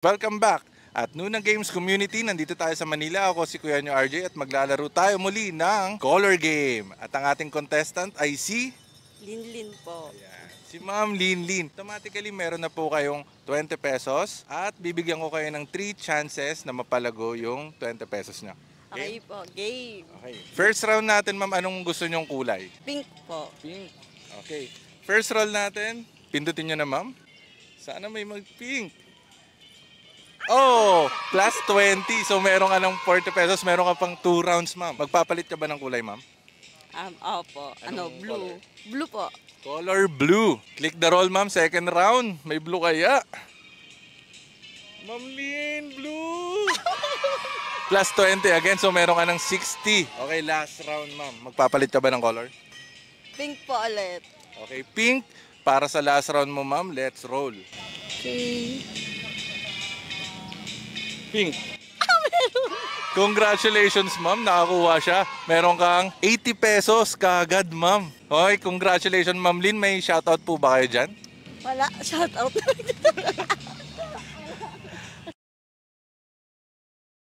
Welcome back! At Nuna Games Community, nandito tayo sa Manila. Ako si Kuya nyo RJ at maglalaro tayo muli ng color game. At ang ating contestant ay si... Linlin po. Ayan, si Ma'am Linlin. Automatically, meron na po kayong 20 pesos at bibigyan ko kayo ng 3 chances na mapalago yung 20 pesos nyo. Okay po, game. Okay. First round natin, Ma'am, anong gusto nyong kulay? Pink po. Pink. Okay. First roll natin, pindutin nyo na, Ma'am. Sana may mag-pink. Oh, plus 20. So meron ka ng 40 pesos, meron ka pang 2 rounds, Ma'am. Magpapalit ka ba ng kulay, Ma'am? Opo. Blue. Color? Blue po. Color blue. Click the roll, Ma'am. Second round. May blue kaya. Ma'am Lin, blue. Plus 20 again, so meron ka ng 60. Okay, last round, Ma'am. Magpapalit ka ba ng color? Pink po ulit. Okay, pink. Para sa last round mo, Ma'am, let's roll. Okay. Pink. Congratulations, Ma'am. Nakakuha siya. Meron kang 80 pesos kaagad, Ma'am. Okay, congratulations, Ma'am Lin. May shoutout po ba kayo dyan? Wala. Shout out.